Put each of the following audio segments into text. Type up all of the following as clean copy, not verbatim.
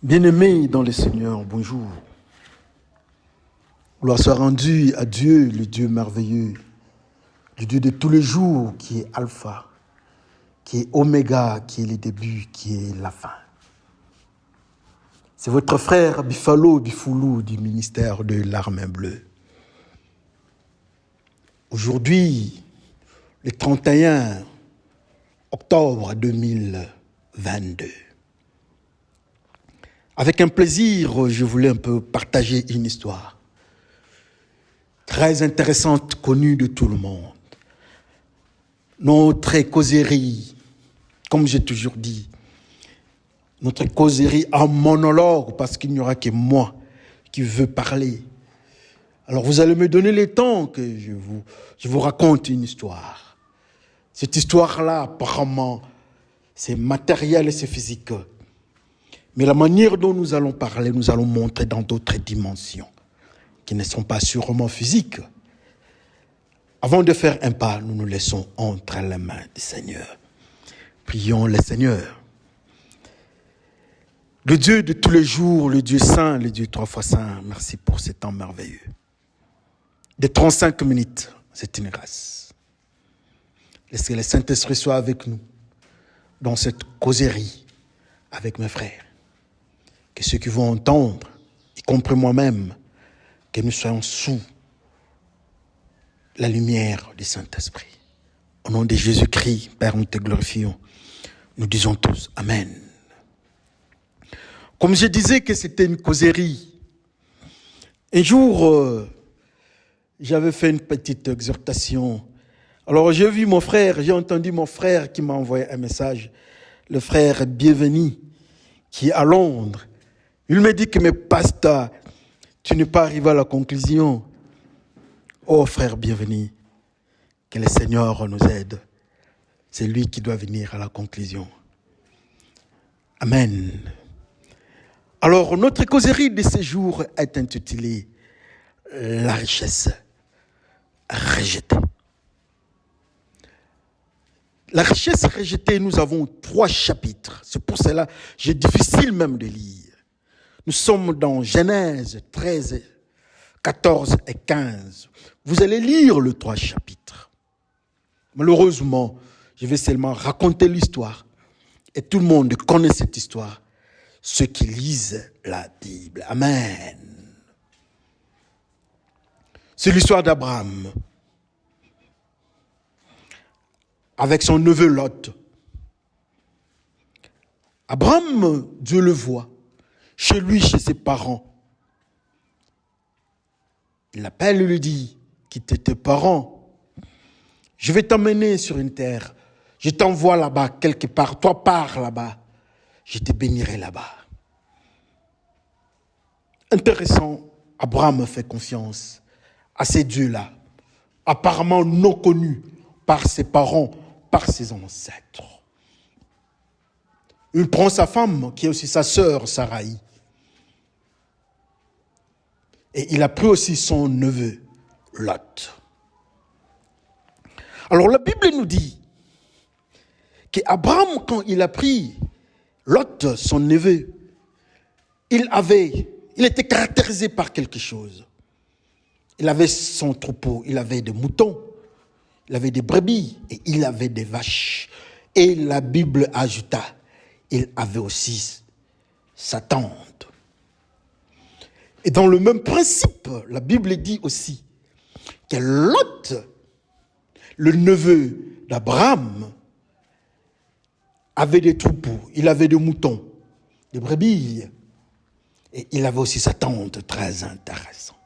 Bien-aimés dans le Seigneur, bonjour. Gloire soit rendue à Dieu, le Dieu merveilleux, le Dieu de tous les jours, qui est Alpha, qui est Oméga, qui est le début, qui est la fin. C'est votre frère Bifalo Bifoulou du ministère de l'Armée Bleue. Aujourd'hui, le 31 octobre 2022. Avec un plaisir, je voulais un peu partager une histoire très intéressante, connue de tout le monde. Notre causerie, comme j'ai toujours dit, notre causerie en monologue, parce qu'il n'y aura que moi qui veux parler. Alors vous allez me donner le temps que je vous raconte une histoire. Cette histoire-là, apparemment, c'est matériel et c'est physique. Mais la manière dont nous allons parler, nous allons montrer dans d'autres dimensions, qui ne sont pas sûrement physiques. Avant de faire un pas, nous nous laissons entre les mains du Seigneur. Prions le Seigneur. Le Dieu de tous les jours, le Dieu saint, le Dieu trois fois saint, merci pour ce temps merveilleux. De 35 minutes, c'est une grâce. Laissez le Saint-Esprit soit avec nous dans cette causerie avec mes frères. Que ceux qui vont entendre, y compris moi-même, que nous soyons sous la lumière du Saint-Esprit. Au nom de Jésus-Christ, Père, nous te glorifions. Nous disons tous Amen. Comme je disais que c'était une causerie, un jour, j'avais fait une petite exhortation. Alors j'ai vu mon frère, j'ai entendu mon frère qui m'a envoyé un message, le frère Bienvenu, qui est à Londres. Il me dit que, mais pasteur, tu n'es pas arrivé à la conclusion. Oh frère Bienvenu, que le Seigneur nous aide. C'est lui qui doit venir à la conclusion. Amen. Alors, notre causerie de ce jour est intitulée « La richesse rejetée ». La richesse rejetée, nous avons 3 chapitres. C'est pour cela que j'ai difficile même de lire. Nous sommes dans Genèse 13, 14 et 15. Vous allez lire les 3 chapitres. Malheureusement, je vais seulement raconter l'histoire. Et tout le monde connaît cette histoire. Ceux qui lisent la Bible. Amen. C'est l'histoire d'Abraham. Avec son neveu Lot. Abraham, Dieu le voit. Chez lui, chez ses parents. Il l'appelle et lui dit, quitte tes parents. Je vais t'emmener sur une terre. Je t'envoie là-bas, quelque part. Toi, pars là-bas. Je te bénirai là-bas. Intéressant, Abraham fait confiance à ces dieux-là, apparemment non connus par ses parents, par ses ancêtres. Il prend sa femme, qui est aussi sa sœur, Sarai. Et il a pris aussi son neveu, Lot. Alors la Bible nous dit qu'Abraham, quand il a pris Lot, son neveu, il était caractérisé par quelque chose. Il avait son troupeau, il avait des moutons, il avait des brebis et il avait des vaches. Et la Bible ajouta, il avait aussi sa tente. Et dans le même principe, la Bible dit aussi que Lot, le neveu d'Abraham, avait des troupeaux, il avait des moutons, des brebis, et il avait aussi sa tente, très intéressant.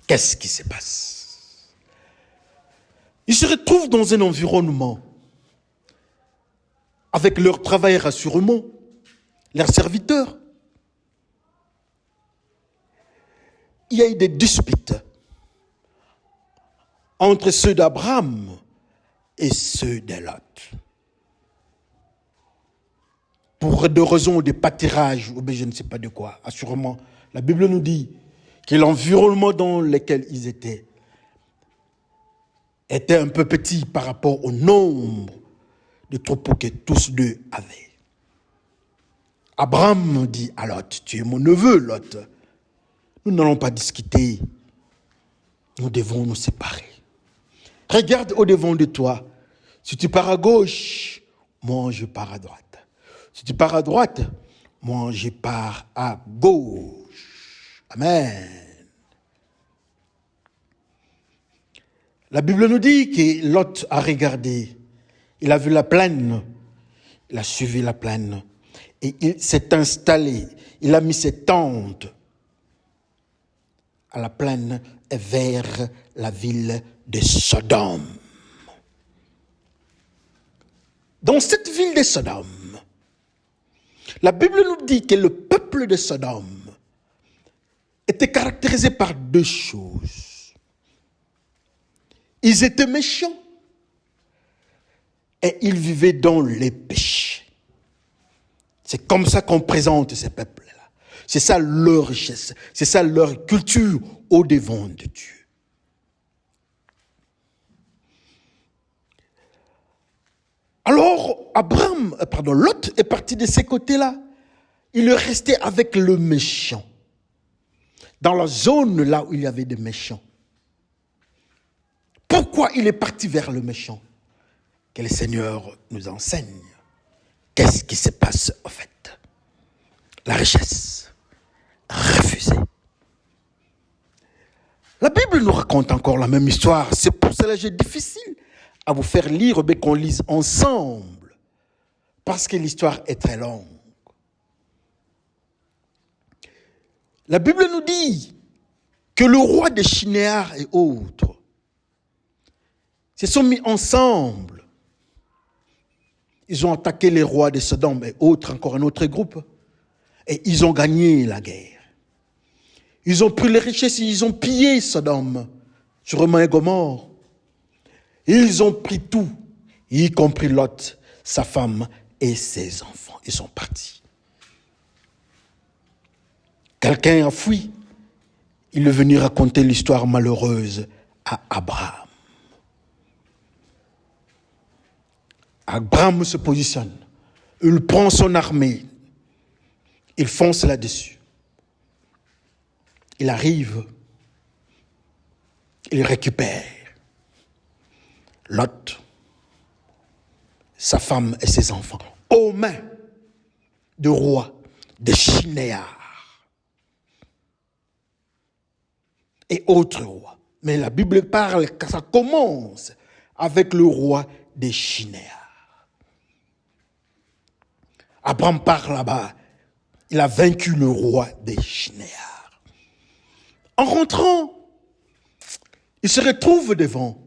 Qu'est-ce qui se passe? Ils se retrouvent dans un environnement avec leurs travailleurs assurément, leurs serviteurs. Il y a eu des disputes entre ceux d'Abraham et ceux de Lot. Pour des raisons de pâturage, ou bien je ne sais pas de quoi, assurément, la Bible nous dit que l'environnement dans lequel ils étaient était un peu petit par rapport au nombre de troupeaux que tous deux avaient. Abraham dit à Lot, tu es mon neveu, Lot. Nous n'allons pas discuter. Nous devons nous séparer. Regarde au-devant de toi. Si tu pars à gauche, moi je pars à droite. Si tu pars à droite, moi je pars à gauche. Amen. La Bible nous dit que Lot a regardé. Il a vu la plaine. Il a suivi la plaine. Et il s'est installé. Il a mis ses tentes à la plaine et vers la ville de Sodome. Dans cette ville de Sodome, la Bible nous dit que le peuple de Sodome était caractérisé par deux choses. Ils étaient méchants et ils vivaient dans les péchés. C'est comme ça qu'on présente ces peuples-là. C'est ça leur richesse. C'est ça leur culture au devant de Dieu. Alors, Lot est parti de ces côtés-là. Il est resté avec le méchant. Dans la zone là où il y avait des méchants. Pourquoi il est parti vers le méchant? Que le Seigneur nous enseigne. Qu'est-ce qui se passe au fait? La richesse refusée. La Bible nous raconte encore la même histoire. C'est pour cela que c'est difficile à vous faire lire, mais qu'on lise ensemble. Parce que l'histoire est très longue. La Bible nous dit que le roi de Shinéar et autres se sont mis ensemble. Ils ont attaqué les rois de Sodome et autres, encore un autre groupe. Et ils ont gagné la guerre. Ils ont pris les richesses et ils ont pillé Sodome, Sodome et Gomorrhe. Ils ont pris tout, y compris Lot, sa femme et ses enfants. Ils sont partis. Quelqu'un a fui. Il est venu raconter l'histoire malheureuse à Abraham. Abraham se positionne. Il prend son armée. Il fonce là-dessus. Il arrive. Il récupère Lot, sa femme et ses enfants, aux mains du roi de Shinéar et autres rois. Mais la Bible parle que ça commence avec le roi de Shinéar. Abraham part là-bas. Il a vaincu le roi de Shinéar. En rentrant, il se retrouve devant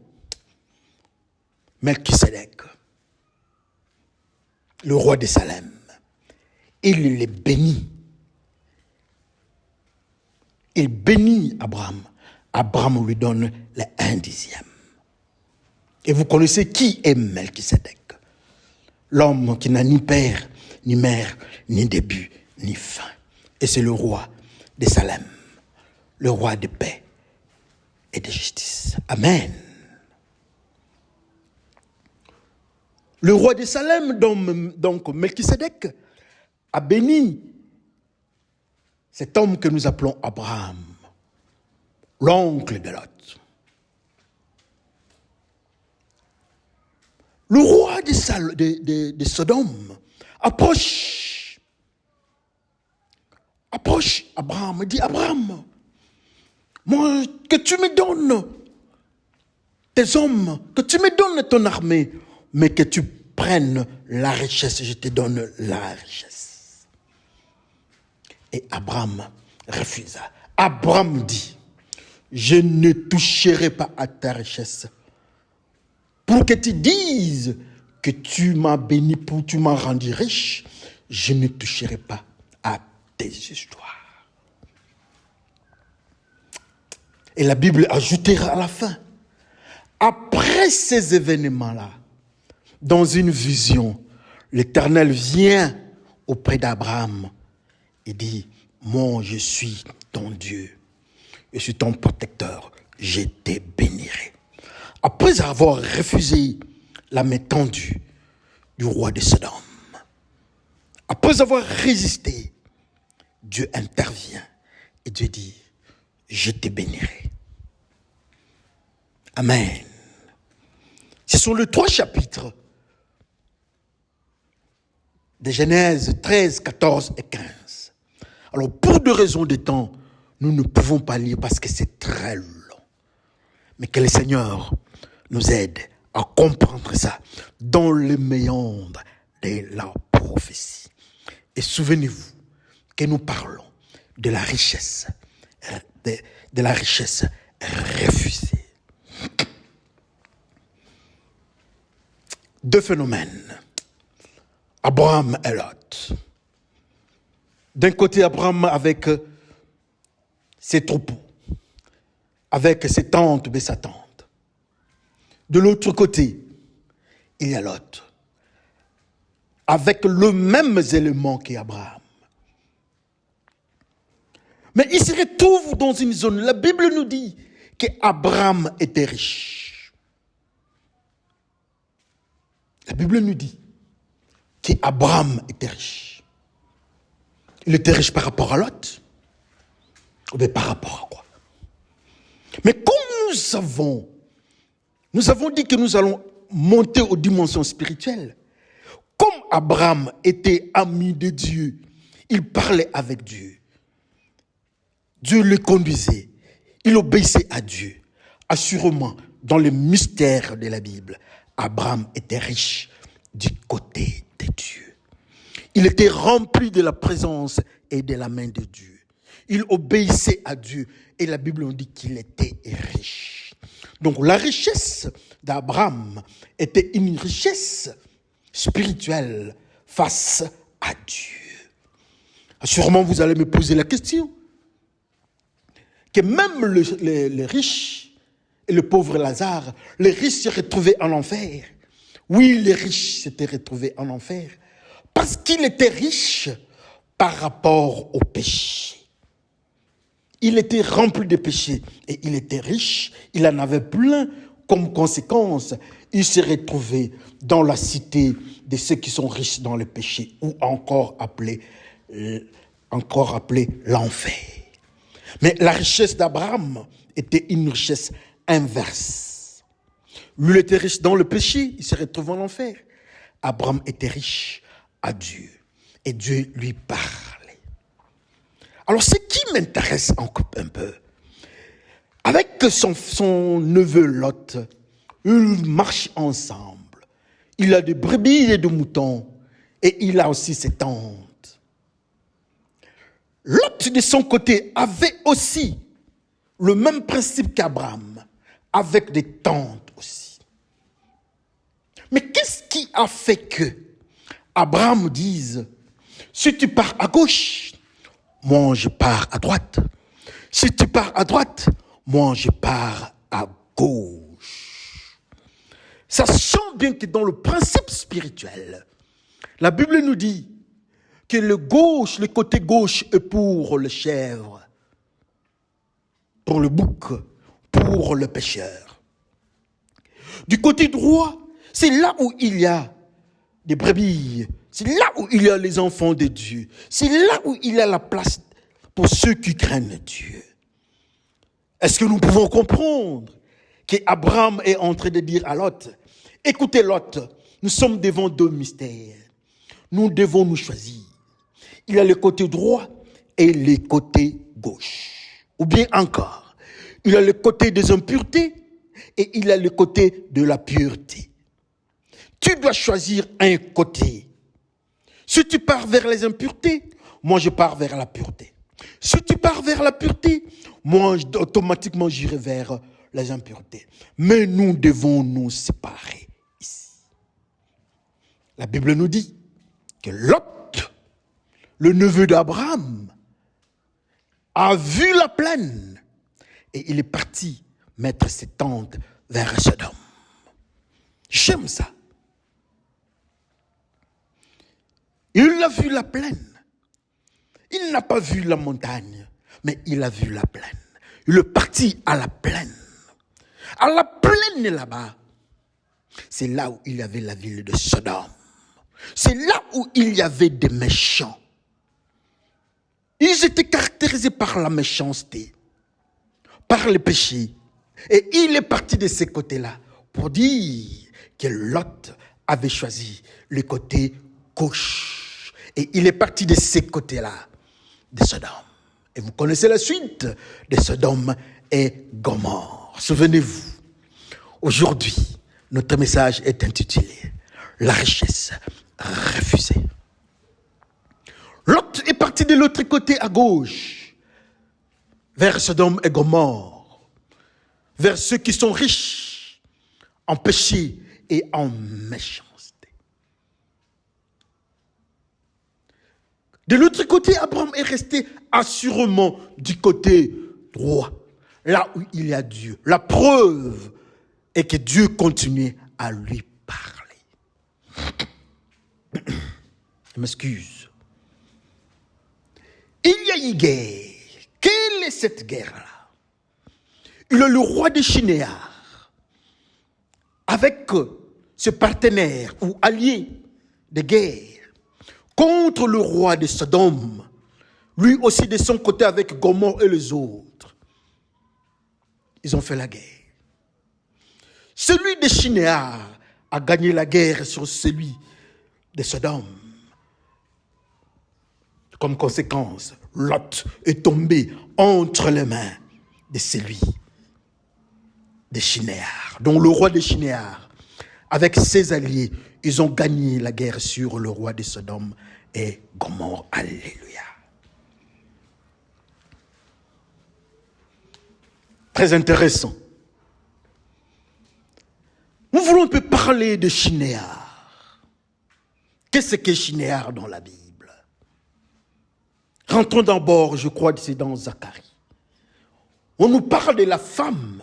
Melchisedec, le roi de Salem. Il les bénit. Il bénit Abraham. Abraham lui donne le 1/10. Et vous connaissez qui est Melchisedec? L'homme qui n'a ni père, ni mère, ni début, ni fin. Et c'est le roi de Salem, le roi de paix et de justice. Amen. Le roi de Salem, donc Melchisedec, a béni cet homme que nous appelons Abraham, l'oncle de Lot. Le roi de Sodome approche Abraham et dit: Abraham, moi, que tu me donnes tes hommes, que tu me donnes ton armée, mais que tu prennes la richesse, je te donne la richesse. Et Abraham refusa. Abraham dit: je ne toucherai pas à ta richesse. Pour que tu dises que tu m'as béni, pour que tu m'as rendu riche, je ne toucherai pas à tes histoires. Et la Bible ajoutera à la fin: après ces événements-là, dans une vision, l'Éternel vient auprès d'Abraham et dit: moi, je suis ton Dieu, je suis ton protecteur, je te bénirai. Après avoir refusé la main tendue du roi de Sodome, Après avoir résisté, Dieu intervient et Dieu dit, je te bénirai. Amen. Ce sont les 3 chapitres de Genèse 13, 14 et 15. Alors, pour des raisons de temps, nous ne pouvons pas lire parce que c'est très long. Mais que le Seigneur nous aide à comprendre ça dans les méandres de la prophétie. Et souvenez-vous que nous parlons de la richesse, de la richesse refusée. 2 phénomènes. Abraham et Lot. D'un côté, Abraham avec ses troupeaux, avec ses tentes et sa tente. De l'autre côté, il y a Lot, avec le même élément qu'Abraham. Mais il se retrouve dans une zone. La Bible nous dit qu'Abraham était riche. La Bible nous dit qu'Abraham était riche. Il était riche par rapport à Lot. Ou bien par rapport à quoi? Mais comme nous avons dit que nous allons monter aux dimensions spirituelles. Comme Abraham était ami de Dieu, il parlait avec Dieu. Dieu le conduisait. Il obéissait à Dieu. Assurément, dans le mystère de la Bible, Abraham était riche du côté de Dieu. Il était rempli de la présence et de la main de Dieu. Il obéissait à Dieu et la Bible nous dit qu'il était riche. Donc la richesse d'Abraham était une richesse spirituelle face à Dieu. Sûrement vous allez me poser la question que même les riches et le pauvre Lazare, les riches se retrouvaient en enfer. Oui, les riches s'étaient retrouvés en enfer parce qu'il était riche par rapport au péché. Il était rempli de péchés et il était riche, il en avait plein. Comme conséquence, il s'est retrouvé dans la cité de ceux qui sont riches dans le péché, ou encore appelé l'enfer. Mais la richesse d'Abraham était une richesse inverse. Lui, il était riche dans le péché, il se retrouve en enfer. Abraham était riche à Dieu et Dieu lui parlait. Alors, ce qui m'intéresse encore un peu, avec son neveu Lot, ils marchent ensemble. Il a des brebis et des moutons et il a aussi ses tentes. Lot, de son côté, avait aussi le même principe qu'Abraham, avec des tentes aussi. Mais qu'est-ce qui a fait que Abraham dise, si tu pars à gauche, moi je pars à droite. Si tu pars à droite, moi je pars à gauche. Sachant bien que dans le principe spirituel, la Bible nous dit que le côté gauche est pour le chèvre, pour le bouc, pour le pécheur. Du côté droit, c'est là où il y a des brebis, c'est là où il y a les enfants de Dieu, c'est là où il y a la place pour ceux qui craignent Dieu. Est-ce que nous pouvons comprendre qu'Abraham est en train de dire à Lot, écoutez Lot, nous sommes devant 2 mystères. Nous devons nous choisir. Il y a le côté droit et le côté gauche. Ou bien encore, il y a le côté des impuretés et il y a le côté de la pureté. Tu dois choisir un côté. Si tu pars vers les impuretés, moi je pars vers la pureté. Si tu pars vers la pureté, moi automatiquement j'irai vers les impuretés. Mais nous devons nous séparer ici. La Bible nous dit que Lot, le neveu d'Abraham, a vu la plaine et il est parti mettre ses tentes vers Sodome. J'aime ça. Il a vu la plaine. Il n'a pas vu la montagne, mais il a vu la plaine. Il est parti à la plaine. À la plaine là-bas, c'est là où il y avait la ville de Sodome. C'est là où il y avait des méchants. Ils étaient caractérisés par la méchanceté, par le péché. Et il est parti de ces côtés-là pour dire que Lot avait choisi le côté gauche. Et il est parti de ces côtés-là, de Sodome. Et vous connaissez la suite de Sodome et Gomorrhe. Souvenez-vous, aujourd'hui, notre message est intitulé « La richesse refusée ». Lot est parti de l'autre côté à gauche, vers Sodome et Gomorrhe, vers ceux qui sont riches en péché et en méchanceté. De l'autre côté, Abraham est resté assurément du côté droit, là où il y a Dieu. La preuve est que Dieu continue à lui parler. Je m'excuse. Il y a une guerre. Quelle est cette guerre-là? Il est le roi de Shinéar, avec ce partenaire ou allié de guerre, contre le roi de Sodome, lui aussi de son côté avec Gomorrhe et les autres. Ils ont fait la guerre. Celui de Shinéar a gagné la guerre sur celui de Sodome. Comme conséquence, Lot est tombé entre les mains de celui de Shinéar. Donc le roi de Shinéar, avec ses alliés, ils ont gagné la guerre sur le roi de Sodome et Gomorrhe. Alléluia. Très intéressant. Nous voulons un peu parler de Shinéar. Qu'est-ce que Shinéar dans la Bible? Rentrons d'abord, je crois que c'est dans Zacharie. On nous parle de la femme.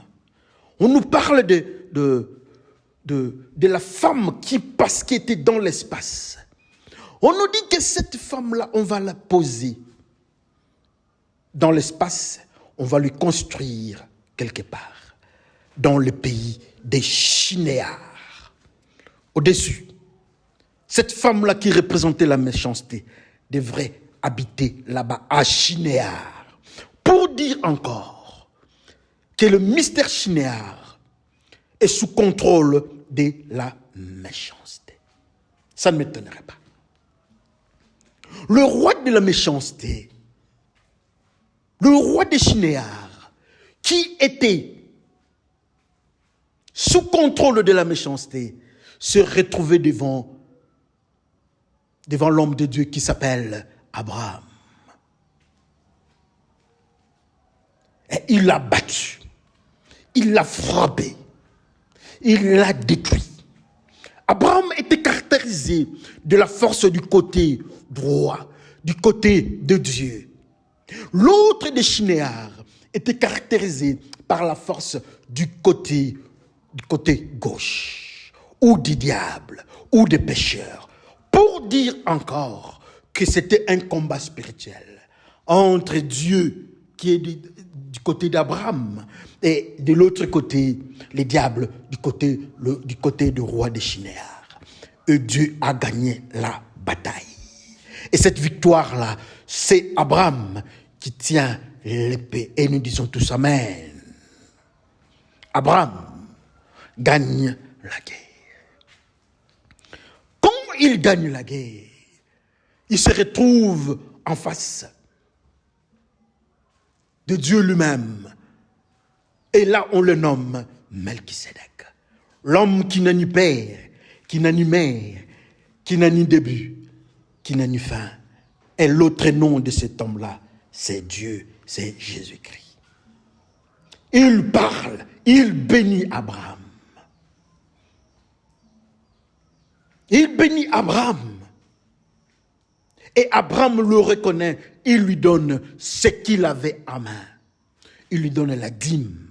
On nous parle de la femme qui était dans l'espace. On nous dit que cette femme-là, on va la poser dans l'espace. On va lui construire quelque part dans le pays des Shinéar. Au-dessus, cette femme-là qui représentait la méchanceté devrait habiter là-bas à Shinéar. Pour dire encore que le mystère Shinéar est sous contrôle de la méchanceté. Ça ne m'étonnerait pas. Le roi de la méchanceté, le roi de Shinéar, qui était sous contrôle de la méchanceté, se retrouvait devant l'homme de Dieu qui s'appelle Abraham. Et il l'a battu, il l'a frappé, il l'a détruit. Abraham était caractérisé de la force du côté droit, du côté de Dieu. L'autre de Shinéar était caractérisé par la force du côté gauche, ou du diable, ou des pécheurs. Pour dire encore que c'était un combat spirituel entre Dieu qui est du côté d'Abraham et de l'autre côté, les diables du côté du roi de Shinéar. Et Dieu a gagné la bataille. Et cette victoire-là, c'est Abraham qui tient l'épée. Et nous disons tous Amen. Abraham gagne la guerre. Quand il gagne la guerre, il se retrouve en face de Dieu lui-même. Et là, on le nomme Melchisédek. L'homme qui n'a ni père, qui n'a ni mère, qui n'a ni début, qui n'a ni fin. Et l'autre nom de cet homme-là, c'est Dieu, c'est Jésus-Christ. Il parle, il bénit Abraham. Il bénit Abraham. Et Abraham le reconnaît, il lui donne ce qu'il avait en main. Il lui donne la dîme.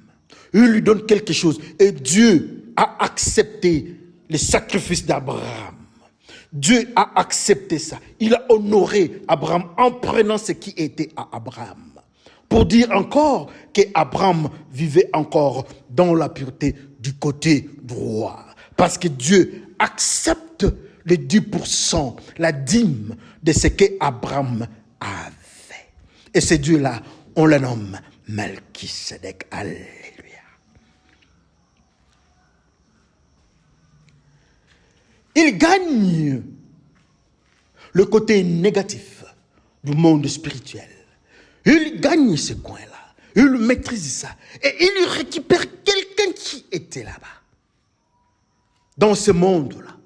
Il lui donne quelque chose. Et Dieu a accepté le sacrifice d'Abraham. Dieu a accepté ça. Il a honoré Abraham en prenant ce qui était à Abraham. Pour dire encore qu'Abraham vivait encore dans la pureté du côté droit. Parce que Dieu accepte le 10%, la dîme de ce qu'Abraham avait. Et ce Dieu-là, on le nomme Melchisedec. Alléluia. Il gagne le côté négatif du monde spirituel. Il gagne ce coin-là. Il maîtrise ça. Et il récupère quelqu'un qui était là-bas. Dans ce monde-là.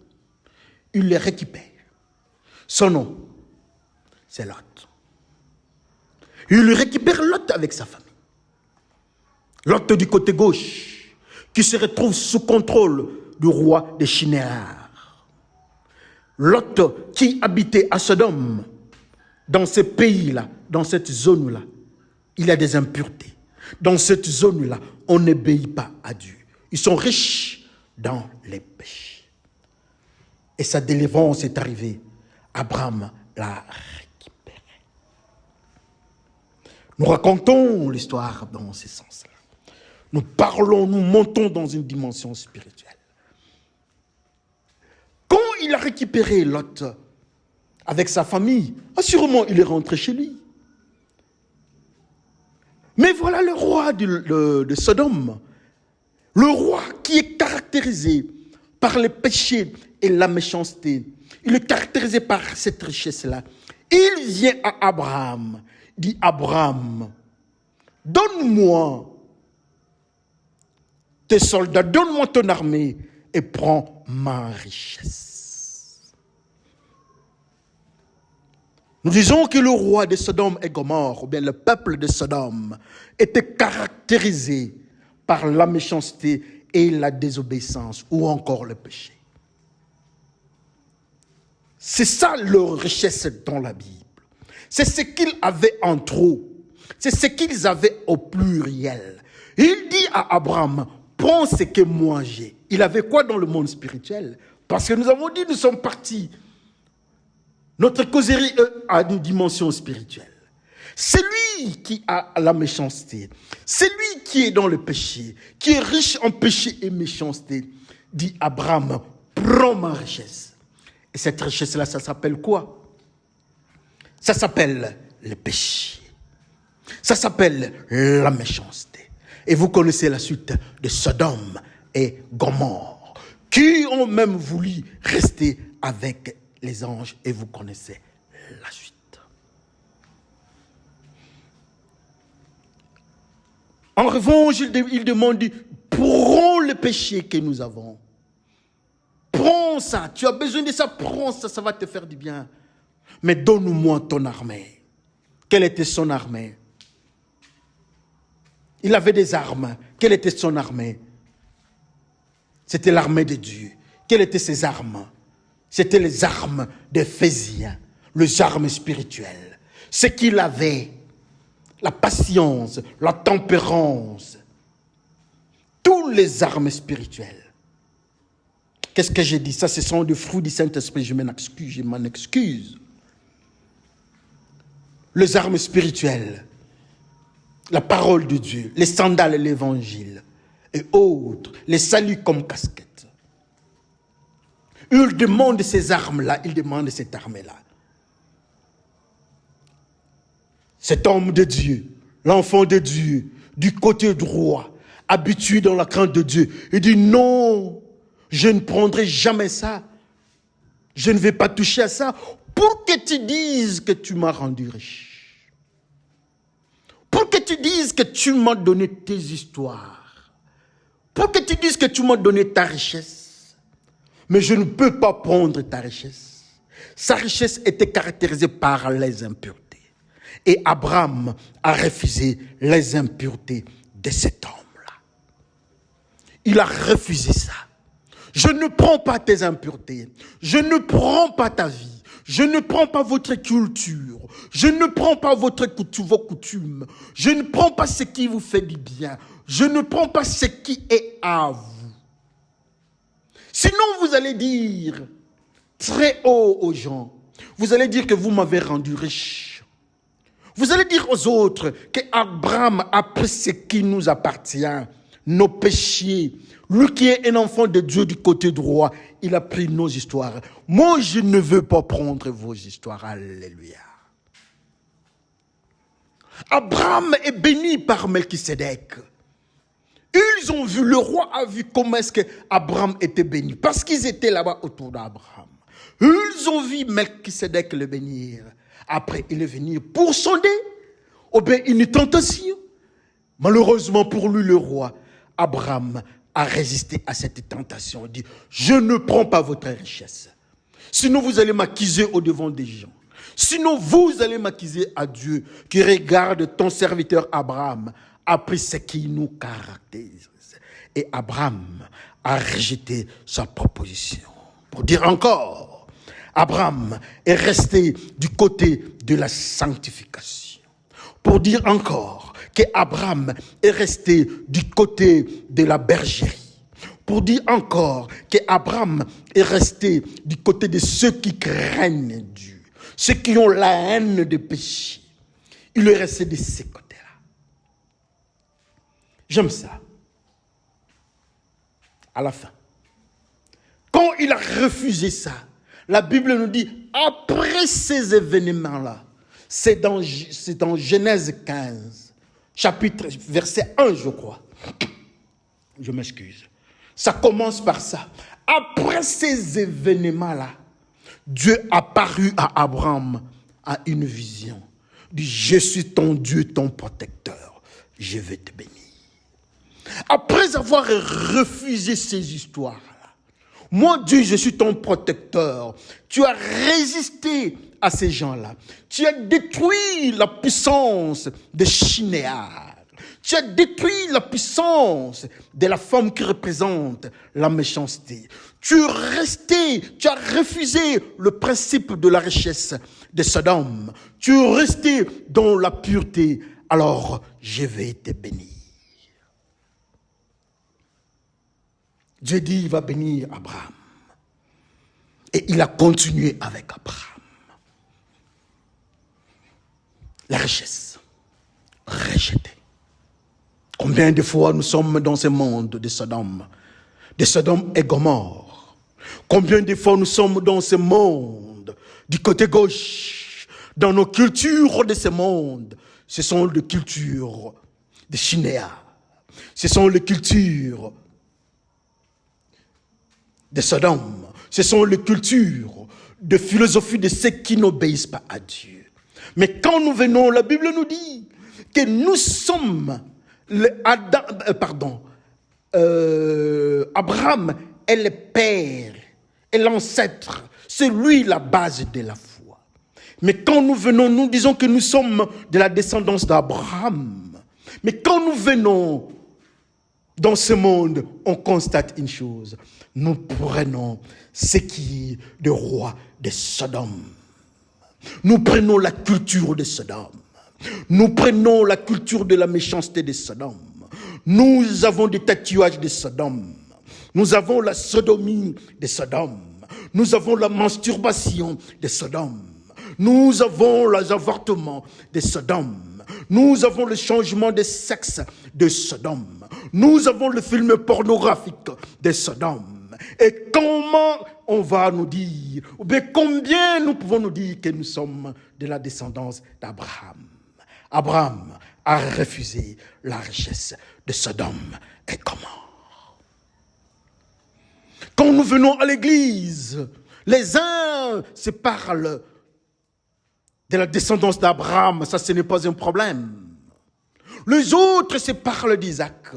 Il le récupère. Son nom, c'est Lot. Il récupère Lot avec sa famille. Lot du côté gauche, qui se retrouve sous contrôle du roi de Shinéar. Lot qui habitait à Sodome, dans ce pays-là, dans cette zone-là, il y a des impuretés. Dans cette zone-là, on n'obéit pas à Dieu. Ils sont riches dans les péchés. Et sa délivrance est arrivée. Abraham l'a récupérée. Nous racontons l'histoire dans ce sens-là. Nous parlons, nous montons dans une dimension spirituelle. Quand il a récupéré Lot avec sa famille, assurément il est rentré chez lui. Mais voilà le roi de Sodome, le roi qui est caractérisé par les péchés et la méchanceté. Il est caractérisé par cette richesse-là. Il vient à Abraham, dit Abraham, donne-moi tes soldats, donne-moi ton armée et prends ma richesse. Nous disons que le roi de Sodome et Gomorrhe, ou bien le peuple de Sodome, était caractérisé par la méchanceté et la désobéissance, ou encore le péché. C'est ça leur richesse dans la Bible. C'est ce qu'ils avaient en trop. C'est ce qu'ils avaient au pluriel. Il dit à Abraham, prends ce que moi j'ai. Il avait quoi dans le monde spirituel? Parce que nous avons dit, nous sommes partis. Notre causerie a une dimension spirituelle. C'est lui qui a la méchanceté. C'est lui qui est dans le péché, qui est riche en péché et méchanceté. Dit Abraham, prends ma richesse. Et cette richesse-là, ça s'appelle quoi? Ça s'appelle le péché. Ça s'appelle la méchanceté. Et vous connaissez la suite de Sodome et Gomorrhe, qui ont même voulu rester avec les anges. Et vous connaissez la suite. En revanche, il demande, prends le péché que nous avons. Prends ça, tu as besoin de ça, prends ça, ça va te faire du bien. Mais donne-moi ton armée. Quelle était son armée? Il avait des armes. Quelle était son armée? C'était l'armée de Dieu. Quelles étaient ses armes? C'était les armes d'Éphésiens, les armes spirituelles. Ce qu'il avait, la patience, la tempérance, toutes les armes spirituelles. Qu'est-ce que j'ai dit? Ça, ce sont des fruits du Saint-Esprit. Je m'en excuse. Les armes spirituelles, la parole de Dieu, les sandales et l'évangile, et autres, les saluts comme casquette. Il demande ces armes-là, il demande cette armée-là. Cet homme de Dieu, l'enfant de Dieu, du côté droit, habitué dans la crainte de Dieu, il dit non, je ne prendrai jamais ça. Je ne vais pas toucher à ça pour que tu dises que tu m'as rendu riche. Pour que tu dises que tu m'as donné tes histoires. Pour que tu dises que tu m'as donné ta richesse. Mais je ne peux pas prendre ta richesse. Sa richesse était caractérisée par les impuretés. Et Abraham a refusé les impuretés de cet homme-là. Il a refusé ça. Je ne prends pas tes impuretés. Je ne prends pas ta vie. Je ne prends pas votre culture. Je ne prends pas vos coutumes. Je ne prends pas ce qui vous fait du bien. Je ne prends pas ce qui est à vous. Sinon, vous allez dire très haut aux gens. Vous allez dire que vous m'avez rendu riche. Vous allez dire aux autres qu'Abraham a pris ce qui nous appartient. nos péchés. Lui qui est un enfant de Dieu du côté droit, il a pris nos histoires. Moi, je ne veux pas prendre vos histoires. Alléluia. Abraham est béni par Melchisédek. Ils ont vu, le roi a vu comment est-ce qu'Abraham était béni. Parce qu'ils étaient là-bas autour d'Abraham. Ils ont vu Melchisédek le bénir. Après, il est venu pour sonder. Oh bien, une tentation. Malheureusement pour lui, le roi, Abraham a résisté à cette tentation. Il dit, je ne prends pas votre richesse. Sinon, vous allez m'accuser au devant des gens. Sinon, vous allez m'accuser à Dieu qui regarde ton serviteur Abraham a pris ce qui nous caractérise. Et Abraham a rejeté sa proposition. Pour dire encore, Abraham est resté du côté de la sanctification. Pour dire encore qu'Abraham est resté du côté de la bergerie. Pour dire encore qu'Abraham est resté du côté de ceux qui craignent Dieu, ceux qui ont la haine des péchés. Il est resté de ces côtés-là. J'aime ça. À la fin, quand il a refusé ça, la Bible nous dit, après ces événements-là, c'est dans Genèse 15, chapitre, verset 1, je crois. Je m'excuse. Ça commence par ça. Après ces événements-là, Dieu apparut à Abraham à une vision. Il dit, je suis ton Dieu, ton protecteur. Je vais te bénir. Après avoir refusé ces histoires-là, moi Dieu, je suis ton protecteur. Tu as résisté à ces gens-là. Tu as détruit la puissance des Chinéars. Tu as détruit la puissance de la femme qui représente la méchanceté. Tu as refusé le principe de la richesse de Sodome. Tu es resté dans la pureté. Alors, je vais te bénir. Dieu dit, il va bénir Abraham. Et il a continué avec Abraham. La richesse, rejetée. Combien de fois nous sommes dans ce monde de Sodome et Gomorrhe. Combien de fois nous sommes dans ce monde du côté gauche, dans nos cultures de ce monde. Ce sont les cultures des Chinéas. Ce sont les cultures de Sodome. Ce sont les cultures de philosophie de ceux qui n'obéissent pas à Dieu. Mais quand nous venons, la Bible nous dit que nous sommes Abraham est le père et l'ancêtre. C'est lui la base de la foi. Mais quand nous venons, nous disons que nous sommes de la descendance d'Abraham. Mais quand nous venons dans ce monde, on constate une chose. Nous prenons ce qui est le roi de Sodome. Nous prenons la culture de Sodome. Nous prenons la culture de la méchanceté de Sodome. Nous avons des tatouages de Sodome. Nous avons la sodomie de Sodome. Nous avons la masturbation de Sodome. Nous avons les avortements de Sodome. Nous avons le changement de sexe de Sodome. Nous avons le film pornographique de Sodome. Et comment on va nous dire, ou bien combien nous pouvons nous dire que nous sommes de la descendance d'Abraham. Abraham a refusé la richesse de Sodome et Gomorrhe. Quand nous venons à l'église, les uns se parlent de la descendance d'Abraham, ça ce n'est pas un problème. Les autres se parlent d'Isaac.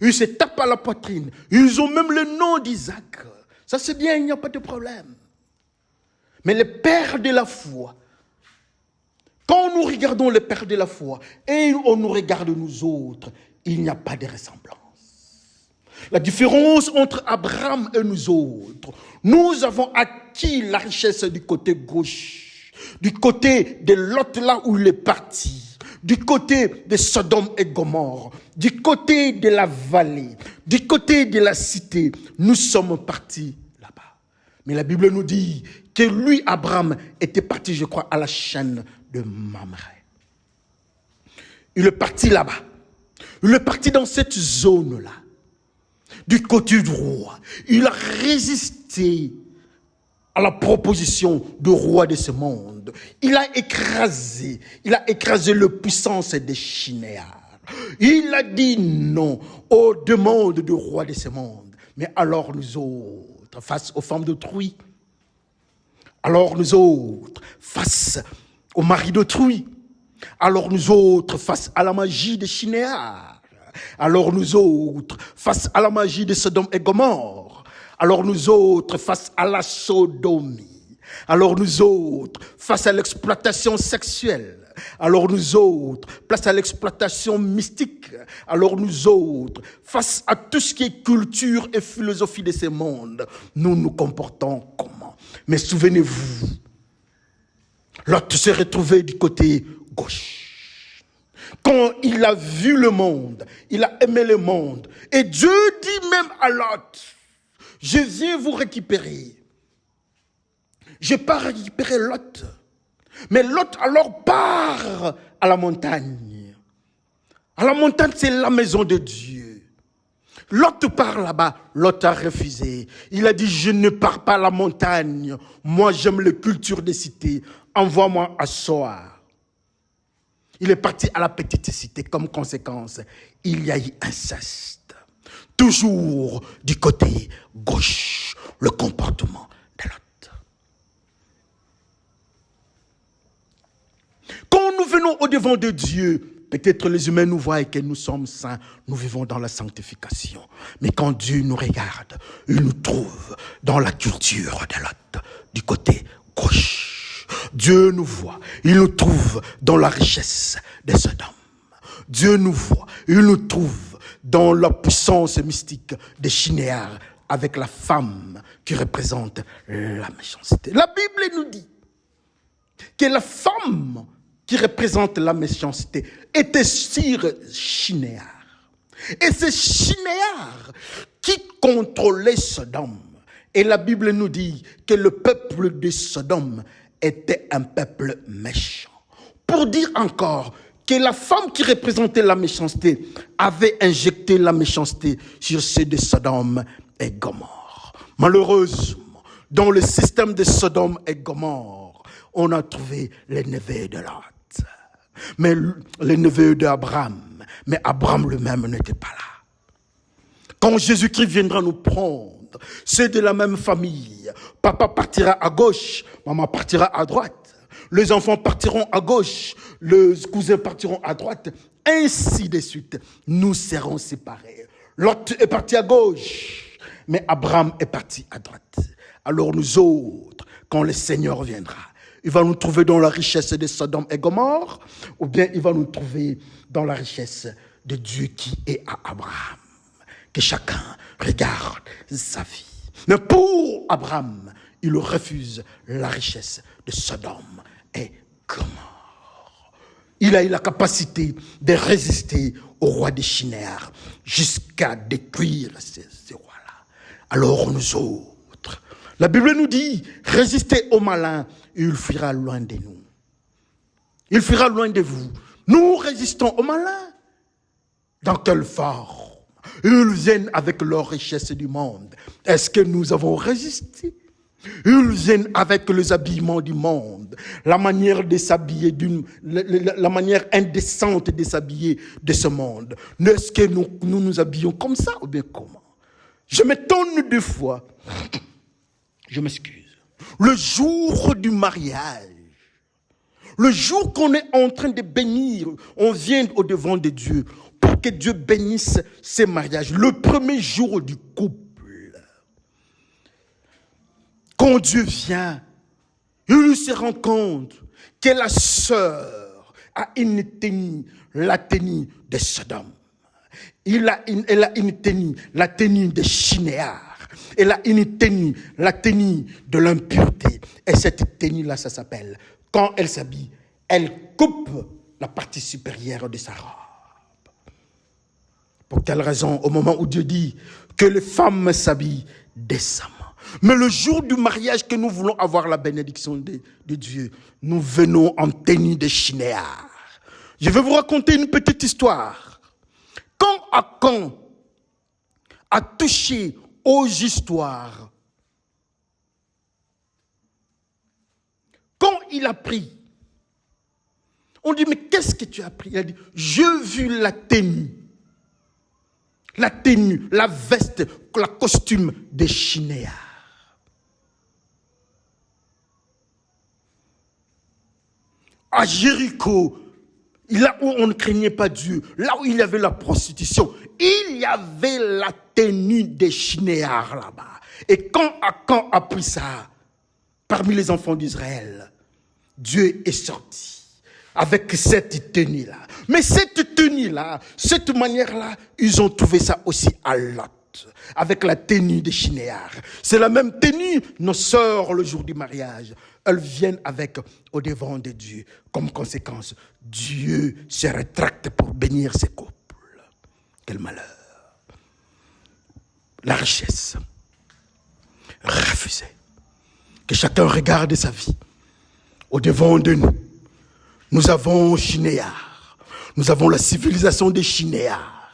Ils se tapent à la poitrine. Ils ont même le nom d'Isaac. Ça c'est bien, il n'y a pas de problème. Mais les pères de la foi, quand nous regardons les pères de la foi et on nous regarde nous autres, il n'y a pas de ressemblance. La différence entre Abraham et nous autres, nous avons acquis la richesse du côté gauche, du côté de l'autre là où il est parti, du côté de Sodome et Gomorrhe, du côté de la vallée, du côté de la cité. Nous sommes partis là-bas. Mais la Bible nous dit que lui, Abraham, était parti, je crois, à la chaîne de Mamré. Il est parti là-bas. Il est parti dans cette zone-là. du côté du roi. Il a résisté à la proposition du roi de ce monde. Il a écrasé la puissance des chinéars. Il a dit non aux demandes du roi de ce monde. Mais alors nous autres, face aux femmes d'autrui, alors nous autres, face au mari d'autrui, alors nous autres, face à la magie des chinéars, alors nous autres, face à la magie de Sodome et Gomorrhe, alors nous autres, face à la sodomie, alors nous autres, face à l'exploitation sexuelle, alors nous autres, face à l'exploitation mystique, alors nous autres, face à tout ce qui est culture et philosophie de ce monde, nous nous comportons comment? Mais souvenez-vous, Lot s'est retrouvé du côté gauche. Quand il a vu le monde, il a aimé le monde. Et Dieu dit même à Lot, je viens vous récupérer. Je pars récupérer Lot. Mais Lot alors part à la montagne. À la montagne, c'est la maison de Dieu. Lot part là-bas, Lot a refusé. Il a dit, je ne pars pas à la montagne. Moi, j'aime les cultures des cités. Envoie-moi à Soar. Il est parti à la petite cité. Comme conséquence, il y a eu inceste. Toujours du côté gauche, le comportement de Lot. Quand nous venons au-devant de Dieu, peut-être les humains nous voient et que nous sommes saints, nous vivons dans la sanctification. Mais quand Dieu nous regarde, il nous trouve dans la culture de Lot, du côté gauche. Dieu nous voit, il nous trouve dans la richesse de Sodome. Dieu nous voit, il nous trouve dans la puissance mystique des chinéars avec la femme qui représente la méchanceté. La Bible nous dit que la femme qui représente la méchanceté était sur chinéar. Et c'est chinéar qui contrôlait Sodome. Et la Bible nous dit que le peuple de Sodome était un peuple méchant. Pour dire encore que la femme qui représentait la méchanceté avait injecté la méchanceté sur ceux de Sodome et Gomorrhe. Malheureusement, dans le système de Sodome et Gomorrhe, on a trouvé les neveux de Lot. Mais les neveux d'Abraham. Mais Abraham lui-même n'était pas là. Quand Jésus-Christ viendra nous prendre, c'est de la même famille. Papa partira à gauche, maman partira à droite. Les enfants partiront à gauche, les cousins partiront à droite. Ainsi de suite, nous serons séparés. Lot est parti à gauche, mais Abraham est parti à droite. Alors nous autres, quand le Seigneur viendra, il va nous trouver dans la richesse de Sodome et Gomorrhe, ou bien il va nous trouver dans la richesse de Dieu qui est à Abraham. Que chacun regarde sa vie. Mais pour Abraham, il refuse la richesse de Sodome et Gomorrhe. Il a eu la capacité de résister au roi des chinéars jusqu'à détruire ces rois-là. Alors nous autres, la Bible nous dit, résistez au malin, il fuira loin de nous. Il fuira loin de vous. Nous résistons au malin. Dans quelle forme? Ils viennent avec leur richesse du monde. Est-ce que nous avons résisté? Ils viennent avec les habillements du monde, la manière de s'habiller, la manière indécente de s'habiller de ce monde. Est-ce que nous habillons comme ça ou bien comment? Je m'étonne deux fois. Je m'excuse. Le jour du mariage, le jour qu'on est en train de bénir, on vient au-devant de Dieu pour que Dieu bénisse ces mariages. Le premier jour du couple, quand Dieu vient, il se rend compte que la sœur a une tenue, la tenue de Sodome. Elle a une tenue, la tenue de chinéar. Elle a une tenue, la tenue de l'impureté. Et cette tenue-là, ça s'appelle, quand elle s'habille, elle coupe la partie supérieure de sa robe. Pour quelle raison? Au moment où Dieu dit que les femmes s'habillent décemment. Mais le jour du mariage que nous voulons avoir la bénédiction de Dieu, nous venons en tenue de chinéar. Je vais vous raconter une petite histoire. Quand a touché aux histoires. Quand il a pris, on dit, mais qu'est-ce que tu as pris? Il a dit, j'ai vu la tenue, la veste, la costume des Shinéars. À Jéricho, là où on ne craignait pas Dieu, là où il y avait la prostitution, il y avait la tenue des Shinéars là-bas. Et quand Akan a pris ça, parmi les enfants d'Israël, Dieu est sorti avec cette tenue-là. Mais cette tenue-là, cette manière-là, ils ont trouvé ça aussi à Lot, avec la tenue des Shinéars. C'est la même tenue, nos sœurs, le jour du mariage, elles viennent avec au devant de Dieu. Comme conséquence, Dieu se rétracte pour bénir ses couples. Quel malheur. La richesse refusée. Que chacun regarde sa vie. Au devant de nous, nous avons Shinéar. Nous avons la civilisation des Shinéars.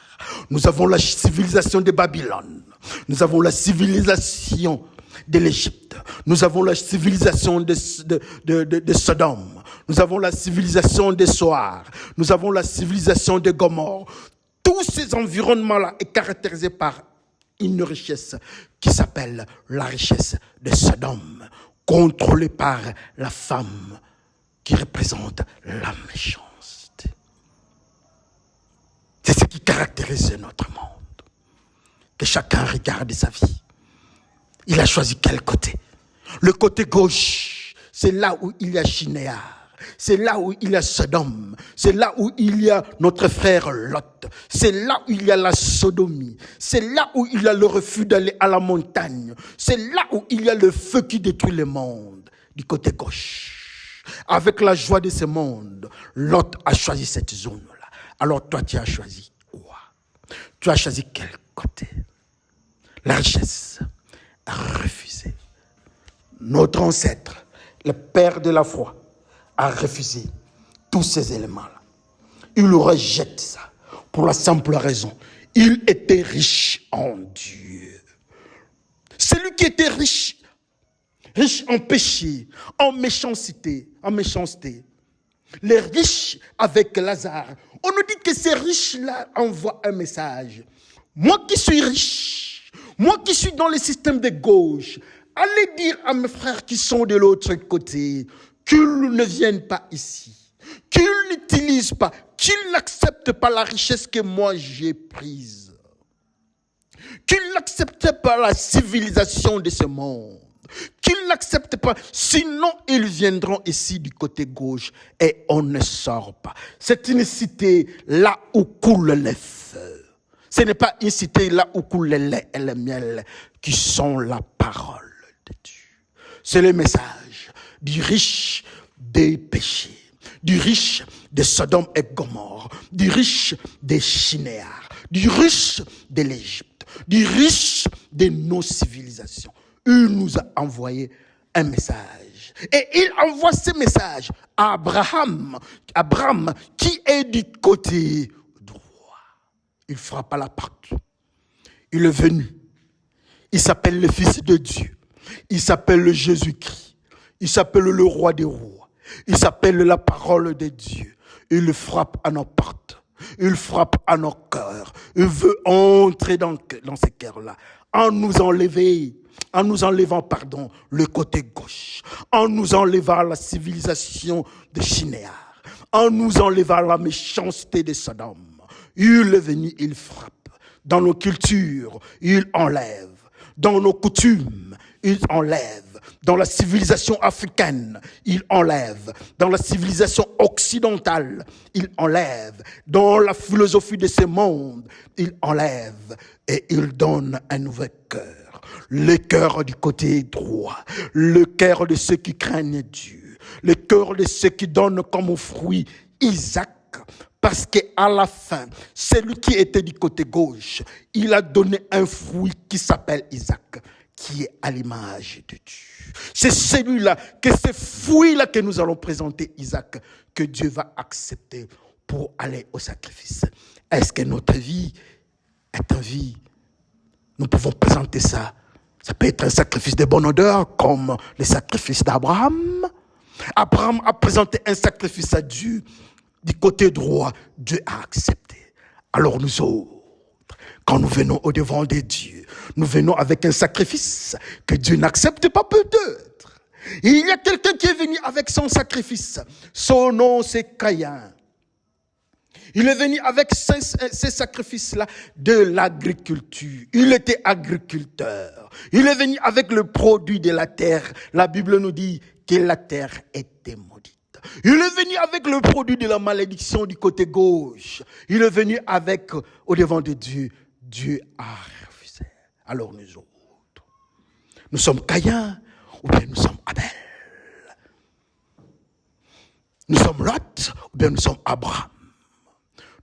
Nous avons la civilisation de Babylone. Nous avons la civilisation de l'Égypte. Nous avons la civilisation de Sodome. Nous avons la civilisation des Soar. Nous avons la civilisation de Gomorre. Tous ces environnements-là sont caractérisés par une richesse qui s'appelle la richesse de Sodome, contrôlée par la femme qui représente la méchanceté. C'est ce qui caractérise notre monde. Que chacun regarde sa vie. Il a choisi quel côté? Le côté gauche, c'est là où il y a Shinéar. C'est là où il y a Sodome. C'est là où il y a notre frère Lot. C'est là où il y a la sodomie. C'est là où il y a le refus d'aller à la montagne. C'est là où il y a le feu qui détruit le monde. Du côté gauche. Avec la joie de ce monde, Lot a choisi cette zone-là. Alors toi, tu as choisi quoi? Tu as choisi quel côté? La richesse a refusé. Notre ancêtre, le père de la foi, a refusé tous ces éléments-là. Il rejette ça pour la simple raison. Il était riche en Dieu. Celui qui était riche en péché, en méchanceté. Les riches avec Lazare. On nous dit que ces riches-là envoient un message. Moi qui suis riche, moi qui suis dans le système de gauche, allez dire à mes frères qui sont de l'autre côté qu'ils ne viennent pas ici, qu'ils n'utilisent pas, qu'ils n'acceptent pas la richesse que moi j'ai prise, qu'ils n'acceptent pas la civilisation de ce monde, qu'ils n'acceptent pas, sinon ils viendront ici du côté gauche et on ne sort pas. C'est une cité là où coule les feux. Ce n'est pas une cité là où coule le lait et le miel qui sont la parole de Dieu. C'est le message du riche des péchés, du riche de Sodome et Gomorre, du riche des Shinéars, du riche de l'Égypte, du riche de nos civilisations. Il nous a envoyé un message. Et il envoie ce message à Abraham qui est du côté droit. Il frappe à la porte. Il est venu. Il s'appelle le Fils de Dieu. Il s'appelle le Jésus-Christ. Il s'appelle le Roi des Rois. Il s'appelle la parole de Dieu. Il frappe à nos portes. Il frappe à nos cœurs. Il veut entrer dans ces cœurs-là. En nous enlevant, le côté gauche. En nous enlevant la civilisation de Shinéar. En nous enlevant la méchanceté de Sodome. Il est venu, il frappe. Dans nos cultures, il enlève. Dans nos coutumes, il enlève. Dans la civilisation africaine, il enlève. Dans la civilisation occidentale, il enlève. Dans la philosophie de ce monde, il enlève. Et il donne un nouveau cœur. Le cœur du côté droit. Le cœur de ceux qui craignent Dieu. Le cœur de ceux qui donnent comme fruit Isaac. Parce qu'à la fin, celui qui était du côté gauche, il a donné un fruit qui s'appelle Isaac, qui est à l'image de Dieu. C'est celui-là, que ce fruit-là que nous allons présenter, Isaac, que Dieu va accepter pour aller au sacrifice. Est-ce que notre vie est une vie nous pouvons présenter ça. Ça peut être un sacrifice de bonne odeur, comme le sacrifice d'Abraham. Abraham a présenté un sacrifice à Dieu. Du côté droit, Dieu a accepté. Alors nous autres, quand nous venons au-devant de Dieu, nous venons avec un sacrifice que Dieu n'accepte pas peut-être. Et il y a quelqu'un qui est venu avec son sacrifice. Son nom, c'est Caïn. Il est venu avec ces sacrifices-là de l'agriculture. Il était agriculteur. Il est venu avec le produit de la terre. La Bible nous dit que la terre était maudite. Il est venu avec le produit de la malédiction du côté gauche. Il est venu avec, au devant de Dieu, Dieu a refusé. Alors nous autres, nous sommes Caïn ou bien nous sommes Abel. Nous sommes Lot ou bien nous sommes Abraham.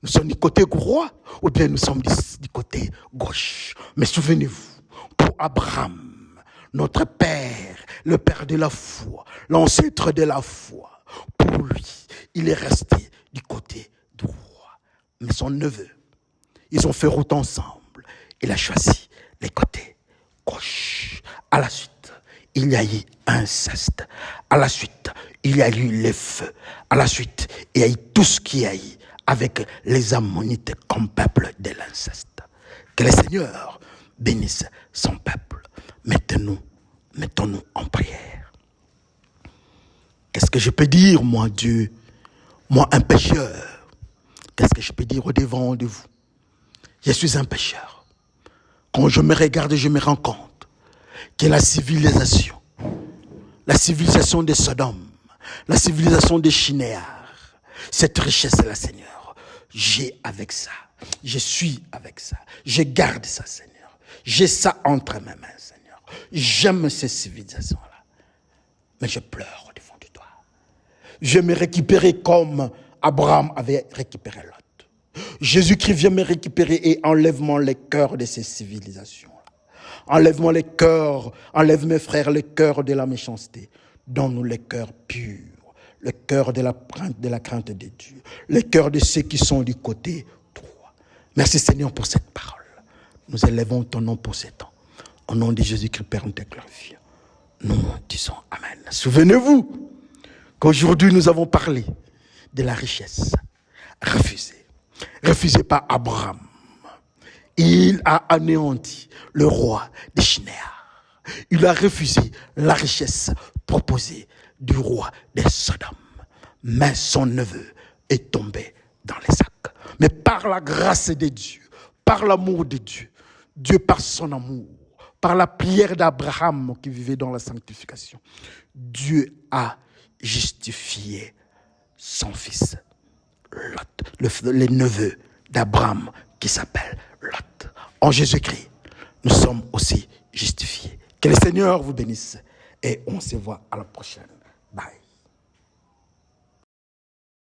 Nous sommes du côté droit ou bien nous sommes du côté gauche. Mais souvenez-vous, pour Abraham, notre père, le père de la foi, l'ancêtre de la foi, pour lui, il est resté du côté droit. Mais son neveu, ils ont fait route ensemble. Il a choisi les côtés gauche. À la suite, il y a eu inceste. À la suite, il y a eu les feux. À la suite, il y a eu tout ce qu'il y a eu avec les Ammonites comme peuple de l'inceste. Que le Seigneur bénisse son peuple. Mettons-nous en prière. Qu'est-ce que je peux dire, moi, Dieu, moi, un pécheur? Qu'est-ce que je peux dire au-devant de vous? Je suis un pécheur. Quand je me regarde, je me rends compte que la civilisation des Sodome, la civilisation des Chinéars, cette richesse-là, Seigneur, j'ai avec ça. Je suis avec ça. Je garde ça, Seigneur. J'ai ça entre mes mains, Seigneur. J'aime ces civilisations-là. Mais je pleure au-devant de toi. Je me récupérer comme Abraham avait récupéré Lot. Jésus-Christ vient me récupérer et enlève-moi les cœurs de ces civilisations-là. Enlève-moi les cœurs, enlève mes frères les cœurs de la méchanceté. Donne-nous les cœurs purs, le cœur de la crainte de Dieu, le cœur de ceux qui sont du côté droit. Merci Seigneur pour cette parole. Nous élevons ton nom pour ces temps. Au nom de Jésus-Christ, Père, nous te glorifions. Nous disons Amen. Souvenez-vous qu'aujourd'hui nous avons parlé de la richesse refusée par Abraham. Il a anéanti le roi des Chinéars. Il a refusé la richesse proposée du roi des Sodome. Mais son neveu est tombé dans les sacs. Mais par la grâce de Dieu, par l'amour de Dieu, Dieu par son amour, par la prière d'Abraham qui vivait dans la sanctification, Dieu a justifié son fils, Lot, le neveu d'Abraham qui s'appelle Lot. En Jésus-Christ, nous sommes aussi justifiés. Que le Seigneur vous bénisse et on se voit à la prochaine. Bye.